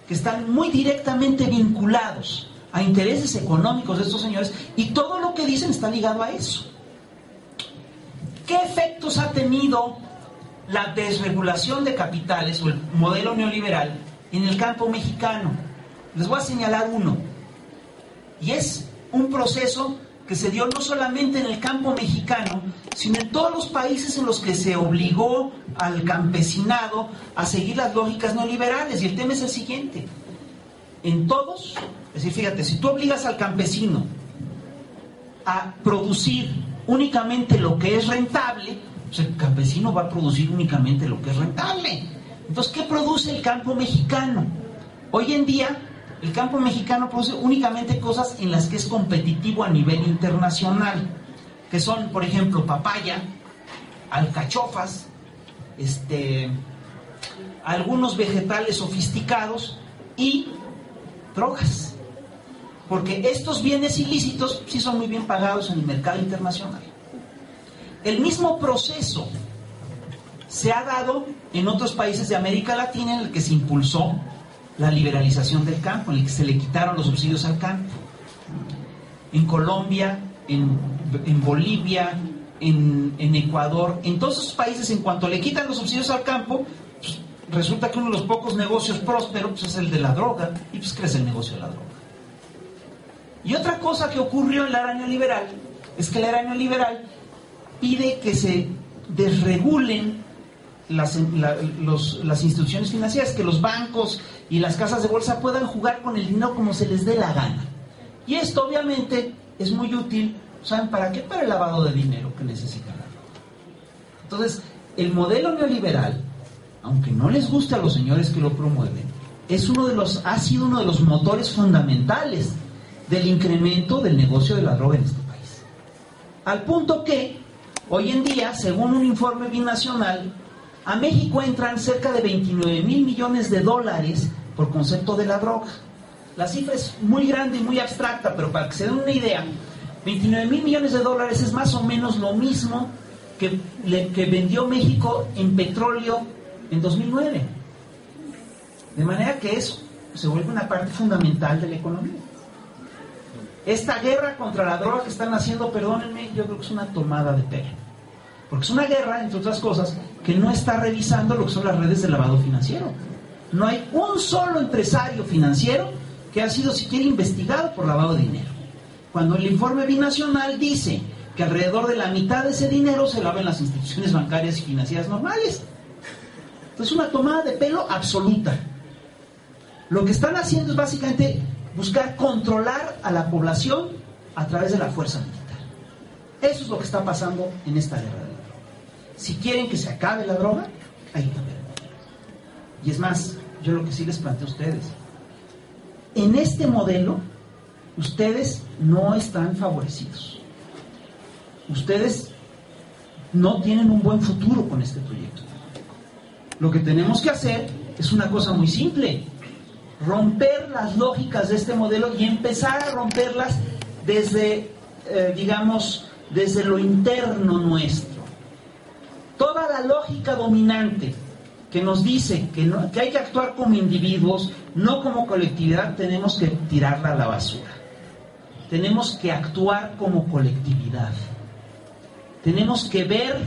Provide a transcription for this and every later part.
que están muy directamente vinculados a intereses económicos de estos señores, y todo lo que dicen está ligado a eso. ¿Qué efectos ha tenido la desregulación de capitales o el modelo neoliberal en el campo mexicano? Les voy a señalar uno, y es un proceso que se dio no solamente en el campo mexicano, sino en todos los países en los que se obligó al campesinado a seguir las lógicas neoliberales. Y el tema es el siguiente: en todos, es decir, fíjate, si tú obligas al campesino a producir únicamente lo que es rentable, pues el campesino va a producir únicamente lo que es rentable. Entonces, ¿qué produce el campo mexicano? Hoy en día, el campo mexicano produce únicamente cosas en las que es competitivo a nivel internacional, que son, por ejemplo, papaya, alcachofas, algunos vegetales sofisticados y drogas. Porque estos bienes ilícitos sí son muy bien pagados en el mercado internacional. El mismo proceso se ha dado en otros países de América Latina, en el que se impulsó la liberalización del campo, en el que se le quitaron los subsidios al campo. En Colombia, en Bolivia, en Ecuador, en todos esos países, en cuanto le quitan los subsidios al campo, pues, resulta que uno de los pocos negocios prósperos pues, es el de la droga, y pues crece el negocio de la droga. Y otra cosa que ocurrió en la era neoliberal es que la era neoliberal pide que se desregulen las instituciones financieras, que los bancos y las casas de bolsa puedan jugar con el dinero como se les dé la gana. Y esto obviamente es muy útil, ¿saben para qué? Para el lavado de dinero que necesita la droga. Entonces, el modelo neoliberal, aunque no les guste a los señores que lo promueven, ha sido uno de los motores fundamentales del incremento del negocio de la droga en este país. Al punto que, hoy en día, según un informe binacional, a México entran cerca de 29,000 millones de dólares por concepto de la droga. La cifra es muy grande y muy abstracta, pero para que se den una idea, 29,000 millones de dólares es más o menos lo mismo que vendió México en petróleo en 2009. De manera que eso se vuelve una parte fundamental de la economía. Esta guerra contra la droga que están haciendo, perdónenme, yo creo que es una tomada de pelo. Porque es una guerra, entre otras cosas, que no está revisando lo que son las redes de lavado financiero. No hay un solo empresario financiero que ha sido siquiera investigado por lavado de dinero. Cuando el informe binacional dice que alrededor de la mitad de ese dinero se lava en las instituciones bancarias y financieras normales. Entonces, una tomada de pelo absoluta. Lo que están haciendo es básicamente buscar controlar a la población a través de la fuerza militar. Eso es lo que está pasando en esta guerra de la droga. Si quieren que se acabe la droga, hay que cambiar. Y es más, yo lo que sí les planteo a ustedes, en este modelo, ustedes no están favorecidos. Ustedes no tienen un buen futuro con este proyecto. Lo que tenemos que hacer es una cosa muy simple: romper las lógicas de este modelo y empezar a romperlas desde, desde lo interno nuestro. Toda la lógica dominante que nos dice que hay que actuar como individuos, no como colectividad, tenemos que tirarla a la basura. Tenemos que actuar como colectividad. Tenemos que ver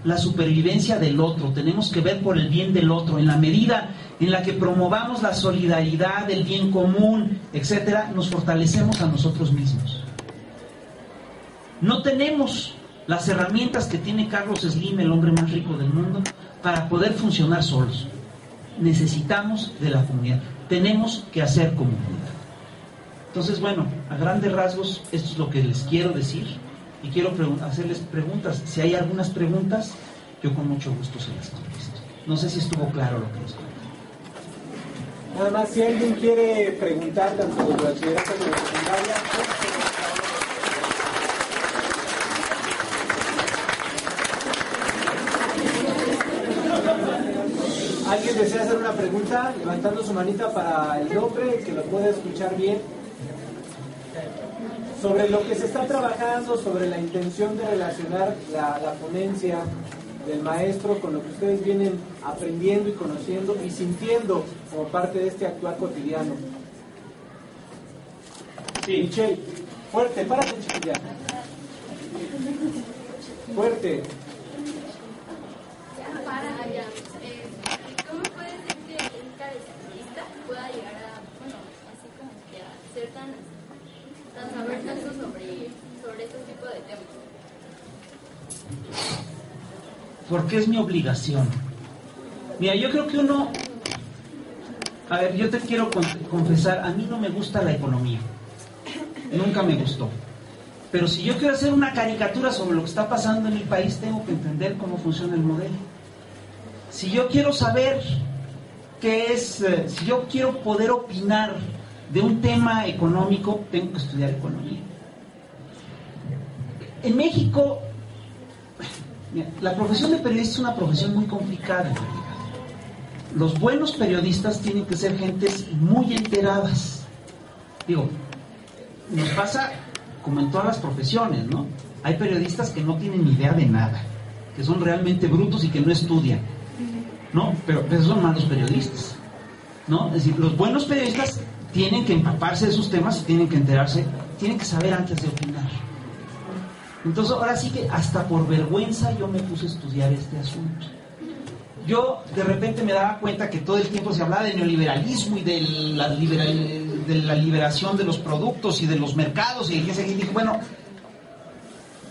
la supervivencia del otro, tenemos que ver por el bien del otro. En la medida en la que promovamos la solidaridad, el bien común, etcétera, nos fortalecemos a nosotros mismos. No tenemos las herramientas que tiene Carlos Slim, el hombre más rico del mundo, para poder funcionar solos. Necesitamos de la comunidad. Tenemos que hacer comunidad. Entonces, bueno, a grandes rasgos, esto es lo que les quiero decir. Y quiero hacerles preguntas. Si hay algunas preguntas, yo con mucho gusto se las contesto. No sé si estuvo claro lo que les conté. Nada más, si alguien quiere preguntar tanto de bachillerato como de secundaria, ¿alguien desea hacer una pregunta? Levantando su manita para el nombre, que lo pueda escuchar bien. Sobre lo que se está trabajando, sobre la intención de relacionar la ponencia del maestro con lo que ustedes vienen aprendiendo y conociendo y sintiendo como parte de este actuar cotidiano. Sí, Michelle, fuerte, párate, chiquilla. Fuerte. ¿Cómo puede ser que un caricaturista pueda llegar a, bueno, así como que a ser tan saber tanto sobre este tipo de temas? Porque es mi obligación. Mira, yo creo que uno... A ver, yo te quiero confesar, a mí no me gusta la economía. Nunca me gustó. Pero si yo quiero hacer una caricatura sobre lo que está pasando en mi país, tengo que entender cómo funciona el modelo. Si yo quiero saber qué es, si yo quiero poder opinar de un tema económico, tengo que estudiar economía. En México, mira, la profesión de periodista es una profesión muy complicada en realidad. Los buenos periodistas tienen que ser gentes muy enteradas. Digo, nos pasa como en todas las profesiones, ¿no? Hay periodistas que no tienen ni idea de nada, que son realmente brutos y que no estudian, ¿no? Pero esos son malos periodistas, ¿no? Es decir, los buenos periodistas tienen que empaparse de sus temas y tienen que enterarse, tienen que saber antes de opinar. Entonces, ahora sí que hasta por vergüenza yo me puse a estudiar este asunto. Yo de repente me daba cuenta que todo el tiempo se hablaba de neoliberalismo y de la liberación de los productos y de los mercados, y dije, bueno,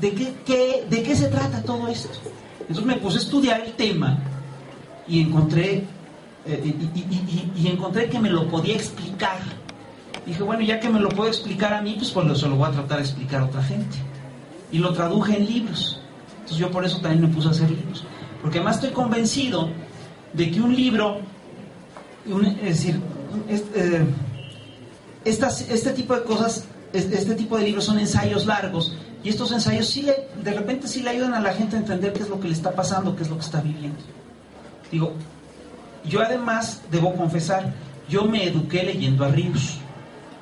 ¿de qué se trata todo esto? Entonces me puse a estudiar el tema y encontré que me lo podía explicar. Dije, bueno, ya que me lo puedo explicar a mí, pues se lo voy a tratar de explicar a otra gente. Y lo traduje en libros. Entonces yo por eso también me puse a hacer libros. Porque además estoy convencido de que un libro, es decir, este tipo de cosas, este tipo de libros son ensayos largos, y estos ensayos de repente sí le ayudan a la gente a entender qué es lo que le está pasando, qué es lo que está viviendo. Digo, yo además debo confesar, yo me eduqué leyendo a Ríos,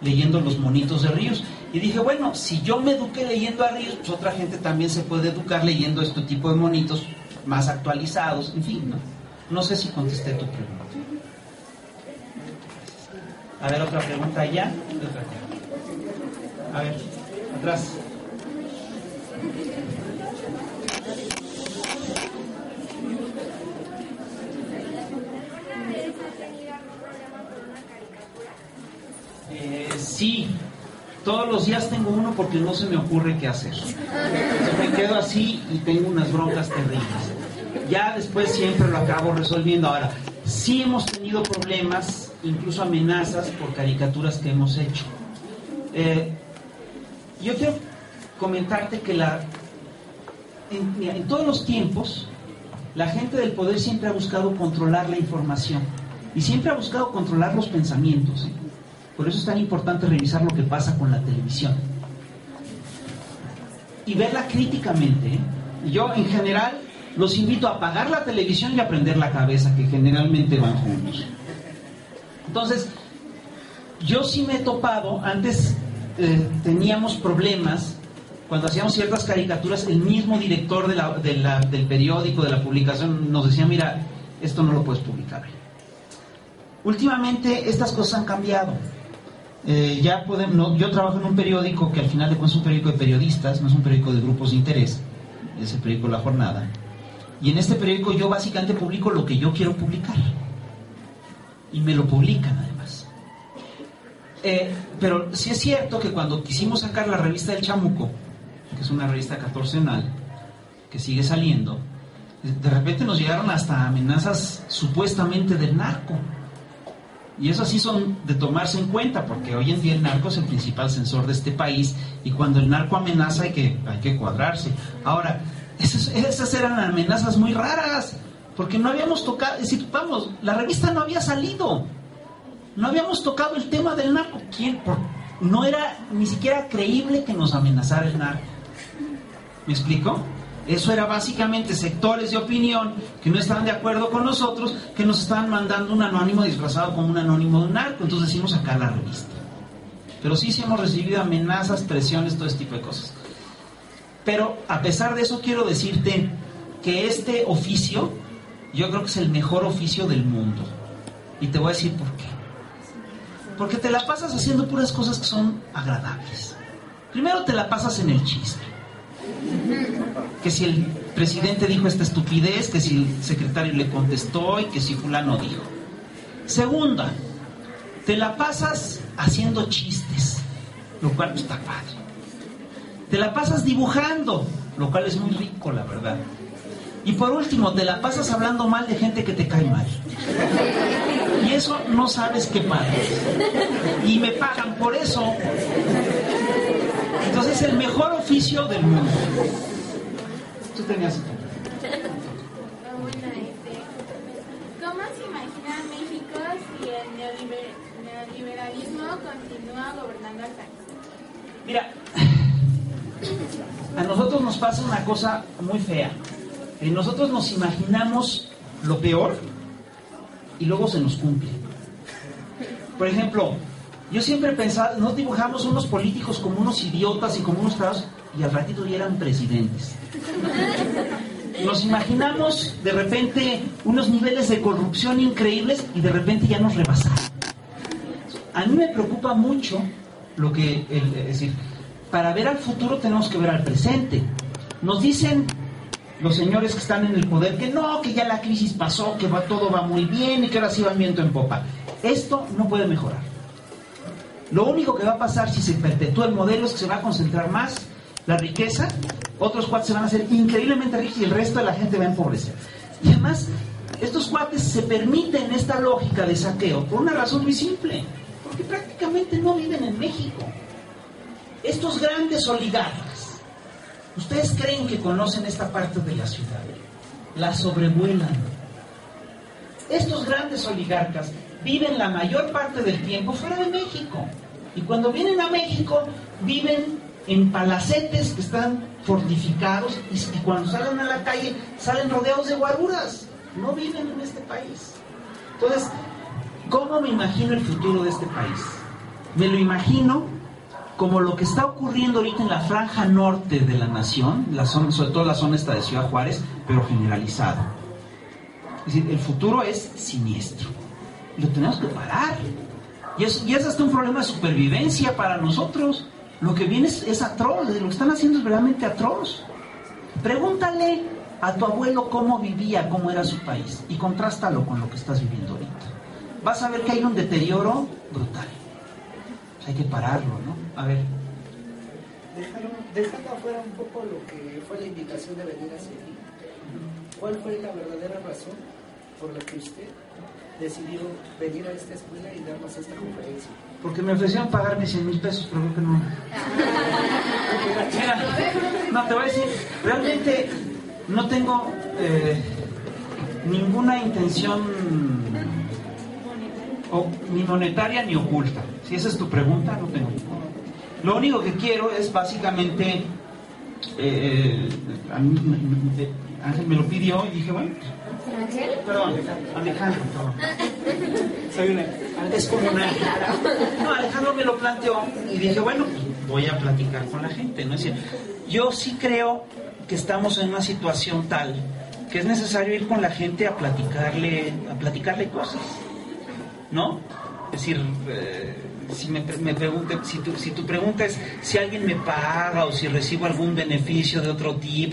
leyendo los monitos de Ríos, y dije, bueno, si yo me eduqué leyendo a Ríos, pues otra gente también se puede educar leyendo este tipo de monitos más actualizados, en fin, ¿no? No sé si contesté tu pregunta. A ver, otra pregunta allá. A ver, atrás. Sí, todos los días tengo uno porque no se me ocurre qué hacer. Entonces me quedo así y tengo unas broncas terribles. Ya después siempre lo acabo resolviendo. Ahora, sí hemos tenido problemas, incluso amenazas por caricaturas que hemos hecho. Yo quiero comentarte que en todos los tiempos, la gente del poder siempre ha buscado controlar la información y siempre ha buscado controlar los pensamientos. Por eso es tan importante revisar lo que pasa con la televisión y verla críticamente. Yo, en general, los invito a apagar la televisión y a prender la cabeza, que generalmente van juntos. Entonces, yo sí me he topado, antes teníamos problemas, cuando hacíamos ciertas caricaturas, el mismo director del periódico, de la publicación, nos decía, mira, esto no lo puedes publicar. Últimamente estas cosas han cambiado. Yo trabajo en un periódico que al final de cuentas es un periódico de periodistas, no es un periódico de grupos de interés, es el periódico La Jornada. Y en este periódico yo básicamente publico lo que yo quiero publicar. Y me lo publican además. Pero sí es cierto que cuando quisimos sacar la revista del Chamuco, que es una revista catorcenal, que sigue saliendo, de repente nos llegaron hasta amenazas supuestamente del narco. Y eso sí son de tomarse en cuenta, porque hoy en día el narco es el principal censor de este país, y cuando el narco amenaza hay que cuadrarse. Ahora, esas eran amenazas muy raras, porque no habíamos tocado, es decir, vamos, la revista no había salido, no habíamos tocado el tema del narco. No era ni siquiera creíble que nos amenazara el narco. ¿Me explico? Eso era básicamente sectores de opinión que no estaban de acuerdo con nosotros, que nos estaban mandando un anónimo disfrazado como un anónimo de un narco. Entonces decidimos sacar la revista. Pero sí hemos recibido amenazas, presiones, todo este tipo de cosas. Pero a pesar de eso quiero decirte que este oficio, yo creo que es el mejor oficio del mundo. Y te voy a decir por qué. Porque te la pasas haciendo puras cosas que son agradables. Primero te la pasas en el chisme. Que si el presidente dijo esta estupidez, que si el secretario le contestó y que si fulano dijo. Segunda, te la pasas haciendo chistes, lo cual está padre. Te la pasas dibujando, lo cual es muy rico, la verdad. Y por último, te la pasas hablando mal de gente que te cae mal. Y eso no sabes qué padre. Y me pagan por eso. Entonces es el mejor oficio del mundo. Tú tenías... ¿Cómo se imagina México si el neoliberalismo continúa gobernando al país? Mira, a nosotros nos pasa una cosa muy fea. Nosotros nos imaginamos lo peor y luego se nos cumple. Por ejemplo, yo siempre pensaba, nos dibujamos unos políticos como unos idiotas y como unos tarados, y al ratito ya eran presidentes. Nos imaginamos de repente unos niveles de corrupción increíbles y de repente ya nos rebasaron. A mí me preocupa mucho lo que, es decir, para ver al futuro tenemos que ver al presente. Nos dicen los señores que están en el poder que no, que ya la crisis pasó, que todo va muy bien y que ahora sí va viento en popa. Esto no puede mejorar. Lo único que va a pasar si se perpetúa el modelo es que se va a concentrar más la riqueza, otros cuates se van a hacer increíblemente ricos y el resto de la gente va a empobrecer. Y además, estos cuates se permiten esta lógica de saqueo por una razón muy simple, porque prácticamente no viven en México. Estos grandes oligarcas, ¿ustedes creen que conocen esta parte de la ciudad? La sobrevuelan. Estos grandes oligarcas viven la mayor parte del tiempo fuera de México. Y cuando vienen a México, viven en palacetes que están fortificados y cuando salen a la calle, salen rodeados de guaruras. No viven en este país. Entonces, ¿cómo me imagino el futuro de este país? Me lo imagino como lo que está ocurriendo ahorita en la franja norte de la nación, sobre todo la zona esta de Ciudad Juárez, pero generalizado. Es decir, el futuro es siniestro. Lo tenemos que parar. Y es hasta un problema de supervivencia para nosotros. Lo que viene es atroz, lo que están haciendo es verdaderamente atroz. Pregúntale a tu abuelo cómo vivía, cómo era su país, y contrástalo con lo que estás viviendo ahorita. Vas a ver que hay un deterioro brutal. Hay que pararlo, ¿no? A ver. Dejando afuera un poco lo que fue la invitación de venir hacia aquí, ¿cuál fue la verdadera razón por la que usted decidió venir a esta escuela y darnos esta conferencia? Porque me ofrecieron pagarme 100,000 pesos, pero creo que no. Mira, no, te voy a decir, realmente no tengo ninguna intención ni monetaria ni oculta. Si esa es tu pregunta, no tengo. Lo único que quiero es básicamente, Ángel me lo pidió y dije, bueno, ¿Ángel? perdón, Alejandro, perdón. Soy una, es como una... No, Alejandro me lo planteó y dije, bueno, voy a platicar con la gente, ¿no? Es decir, yo sí creo que estamos en una situación tal que es necesario ir con la gente a platicarle cosas, ¿no? Es decir, si me pregunte, si tu pregunta es si alguien me paga o si recibo algún beneficio de otro tipo,